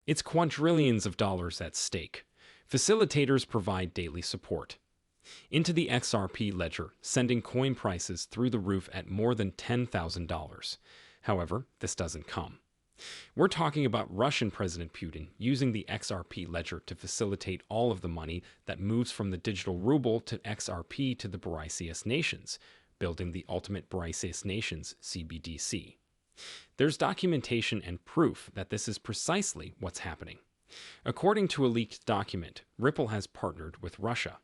It's quadrillions of dollars at stake. Facilitators provide daily support into the XRP ledger, sending coin prices through the roof at more than $10,000. However, this doesn't come. We're talking about Russian President Putin using the XRP ledger to facilitate all of the money that moves from the digital ruble to XRP to the BRICS nations, building the ultimate BRICS nations CBDC. There's documentation and proof that this is precisely what's happening. According to a leaked document, Ripple has partnered with Russia.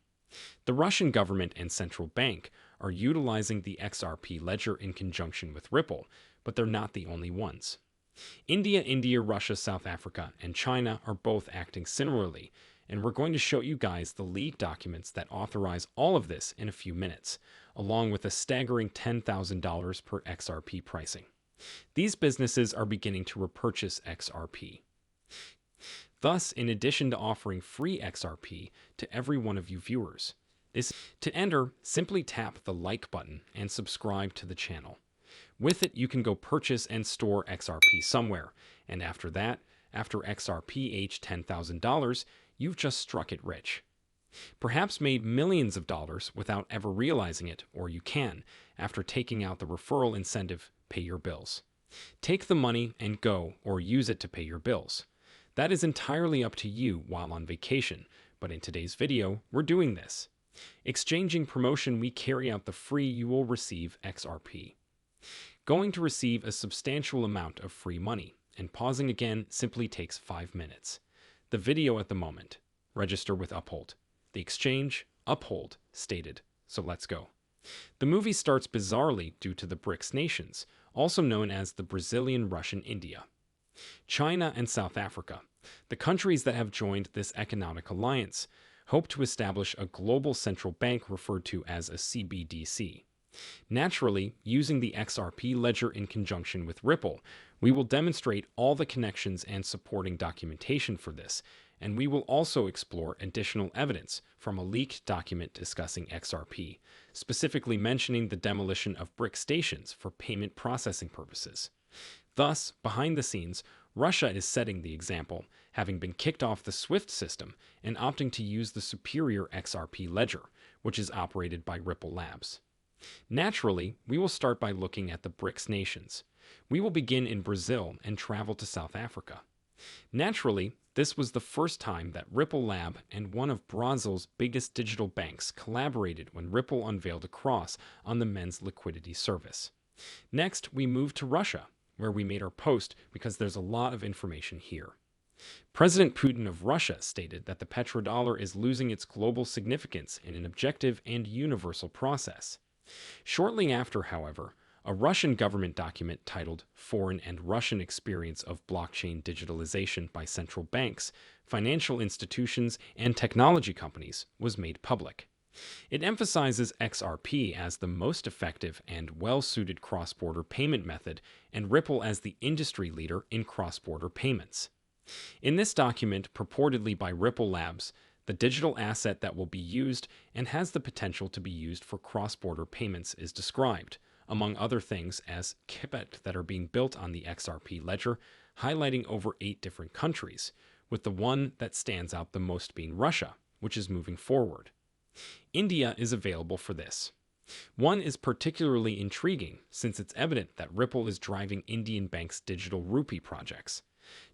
The Russian government and central bank are utilizing the XRP ledger in conjunction with Ripple, but they're not the only ones. India, Russia, South Africa, and China are both acting similarly, and we're going to show you guys the leaked documents that authorize all of this in a few minutes, along with a staggering $10,000 per XRP pricing. These businesses are beginning to repurchase XRP. Thus, in addition to offering free XRP to every one of you viewers, to enter, simply tap the like button and subscribe to the channel. With it, you can go purchase and store XRP somewhere, and after that, after XRP age $10,000, you've just struck it rich. Perhaps made millions of dollars without ever realizing it, or you can, after taking out the referral incentive, pay your bills. Take the money and go, or use it to pay your bills. That is entirely up to you while on vacation, but in today's video, we're doing this. Exchanging promotion, we carry out the free, you will receive XRP. Going to receive a substantial amount of free money, and pausing again simply takes 5 minutes. The video at the moment. Register with Uphold. The exchange, Uphold, stated. So let's go. The movie starts bizarrely due to the BRICS nations, also known as the Brazilian, Russian, India, China, and South Africa. The countries that have joined this economic alliance hope to establish a global central bank referred to as a CBDC. Naturally, using the XRP ledger in conjunction with Ripple, we will demonstrate all the connections and supporting documentation for this, and we will also explore additional evidence from a leaked document discussing XRP, specifically mentioning the demolition of BRICS stations for payment processing purposes. Thus, behind the scenes, Russia is setting the example, having been kicked off the SWIFT system and opting to use the superior XRP ledger, which is operated by Ripple Labs. Naturally, we will start by looking at the BRICS nations. We will begin in Brazil and travel to South Africa. Naturally, this was the first time that Ripple Lab and one of Brazil's biggest digital banks collaborated when Ripple unveiled a cross on the men's liquidity service. Next, we moved to Russia, where we made our post because there's a lot of information here. President Putin of Russia stated that the petrodollar is losing its global significance in an objective and universal process. Shortly after, however, a Russian government document titled Foreign and Russian Experience of Blockchain Digitalization by Central Banks, Financial Institutions, and Technology Companies was made public. It emphasizes XRP as the most effective and well-suited cross-border payment method and Ripple as the industry leader in cross-border payments. In this document, purportedly by Ripple Labs, the digital asset that will be used and has the potential to be used for cross-border payments is described, among other things, as CPET that are being built on the XRP ledger, highlighting over 8 different countries, with the one that stands out the most being Russia, which is moving forward. India is available for this. One is particularly intriguing since it's evident that Ripple is driving Indian banks' digital rupee projects.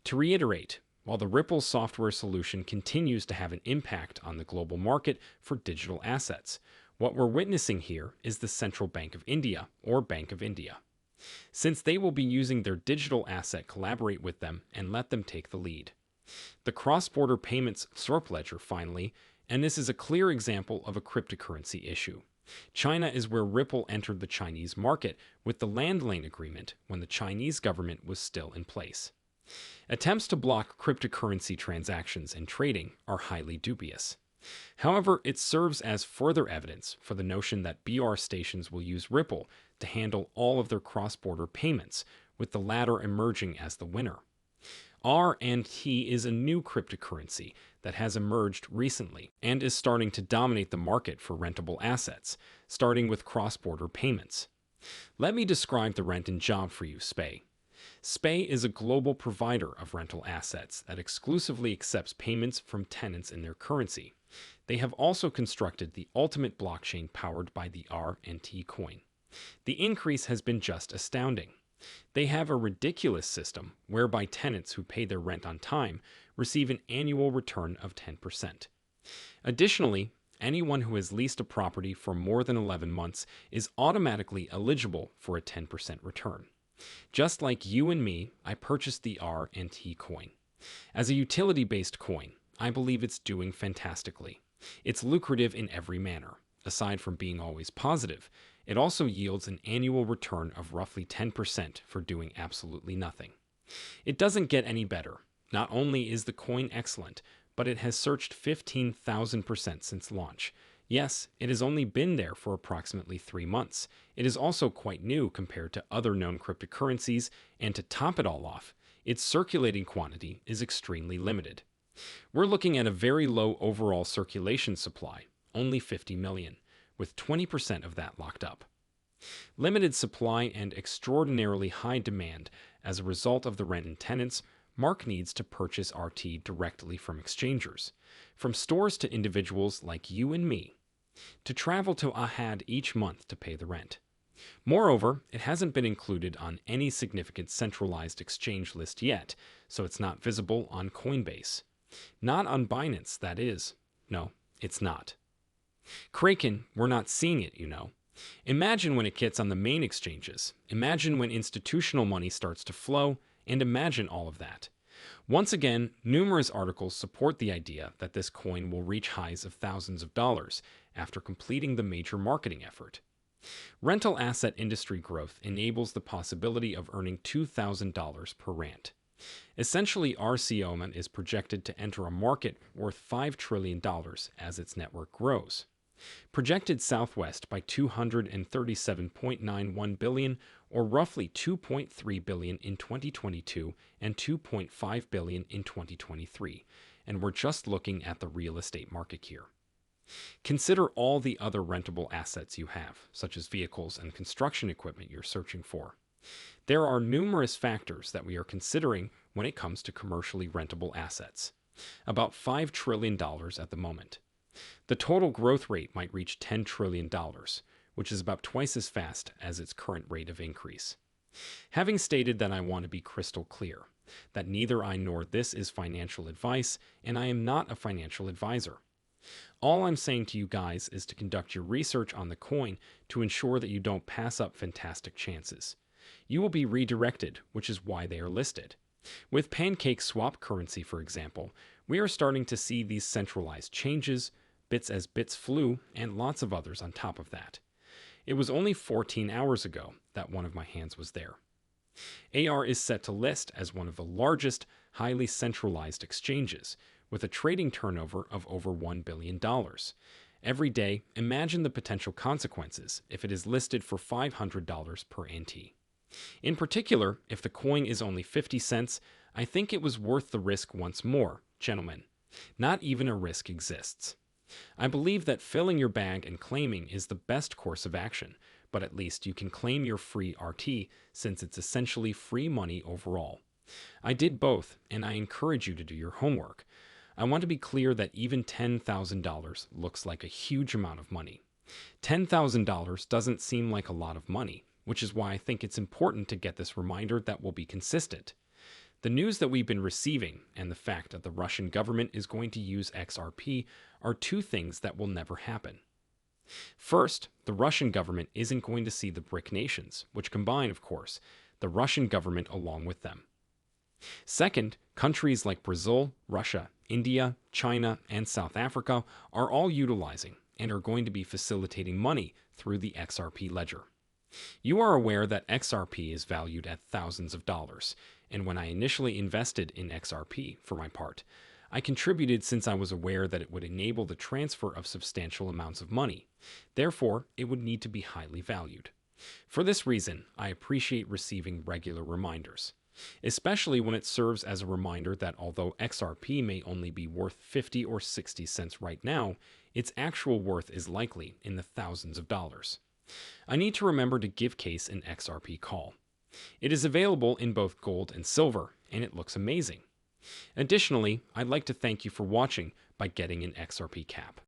To reiterate, while the Ripple software solution continues to have an impact on the global market for digital assets, what we're witnessing here is the Central Bank of India, or Bank of India. Since they will be using their digital asset, collaborate with them and let them take the lead. The cross-border payments SRP ledger finally, and this is a clear example of a cryptocurrency issue. China is where Ripple entered the Chinese market with the land lane agreement when the Chinese government was still in place. Attempts to block cryptocurrency transactions and trading are highly dubious. However, it serves as further evidence for the notion that BR stations will use Ripple to handle all of their cross-border payments, with the latter emerging as the winner. R&T is a new cryptocurrency that has emerged recently and is starting to dominate the market for rentable assets, starting with cross-border payments. Let me describe the rent and job for you, Spay. SPAY is a global provider of rental assets that exclusively accepts payments from tenants in their currency. They have also constructed the ultimate blockchain powered by the RNT coin. The increase has been just astounding. They have a ridiculous system whereby tenants who pay their rent on time receive an annual return of 10%. Additionally, anyone who has leased a property for more than 11 months is automatically eligible for a 10% return. Just like you and me, I purchased the RNT coin. As a utility-based coin, I believe it's doing fantastically. It's lucrative in every manner. Aside from being always positive, it also yields an annual return of roughly 10% for doing absolutely nothing. It doesn't get any better. Not only is the coin excellent, but it has surged 15,000% since launch. Yes, it has only been there for approximately 3 months. It is also quite new compared to other known cryptocurrencies, and to top it all off, its circulating quantity is extremely limited. We're looking at a very low overall circulation supply, only 50 million, with 20% of that locked up. Limited supply and extraordinarily high demand as a result of the rent and tenants. Mark needs to purchase RT directly from exchangers, from stores to individuals like you and me, to travel to Ahad each month to pay the rent. Moreover, it hasn't been included on any significant centralized exchange list yet, so it's not visible on Coinbase. Not on Binance, that is. No, it's not. Kraken, we're not seeing it, you know. Imagine when it gets on the main exchanges. Imagine when institutional money starts to flow, and imagine all of that. Once again, numerous articles support the idea that this coin will reach highs of thousands of dollars after completing the major marketing effort. Rental asset industry growth enables the possibility of earning $2,000 per rent. Essentially, RCOMA is projected to enter a market worth $5 trillion as its network grows. Projected southwest by 237.91 billion, or roughly 2.3 billion in 2022 and 2.5 billion in 2023, and we're just looking at the real estate market here. Consider all the other rentable assets you have, such as vehicles and construction equipment you're searching for. There are numerous factors that we are considering when it comes to commercially rentable assets. About $5 trillion at the moment. The total growth rate might reach $10 trillion, which is about twice as fast as its current rate of increase. Having stated that, I want to be crystal clear that neither I nor this is financial advice, and I am not a financial advisor. All I'm saying to you guys is to conduct your research on the coin to ensure that you don't pass up fantastic chances. You will be redirected, which is why they are listed. With Pancake Swap currency, for example, we are starting to see these centralized changes, bits as bits flew, and lots of others on top of that. It was only 14 hours ago that one of my hands was there. AR is set to list as one of the largest, highly centralized exchanges, with a trading turnover of over $1 billion. Every day, imagine the potential consequences if it is listed for $500 per NT. In particular, if the coin is only 50 cents, I think it was worth the risk once more, gentlemen. Not even a risk exists. I believe that filling your bag and claiming is the best course of action, but at least you can claim your free RT since it's essentially free money overall. I did both, and I encourage you to do your homework. I want to be clear that even $10,000 looks like a huge amount of money. $10,000 doesn't seem like a lot of money, which is why I think it's important to get this reminder that will be consistent. The news that we've been receiving and the fact that the Russian government is going to use XRP are two things that will never happen. First, the Russian government isn't going to see the BRICS nations, which combine, of course, the Russian government along with them. Second, countries like Brazil, Russia, India, China, and South Africa are all utilizing and are going to be facilitating money through the XRP ledger. You are aware that XRP is valued at thousands of dollars, and when I initially invested in XRP, for my part, I contributed since I was aware that it would enable the transfer of substantial amounts of money. Therefore, it would need to be highly valued. For this reason, I appreciate receiving regular reminders, especially when it serves as a reminder that although XRP may only be worth 50 or 60 cents right now, its actual worth is likely in the thousands of dollars. I need to remember to give Case an XRP call. It is available in both gold and silver, and it looks amazing. Additionally, I'd like to thank you for watching by getting an XRP cap.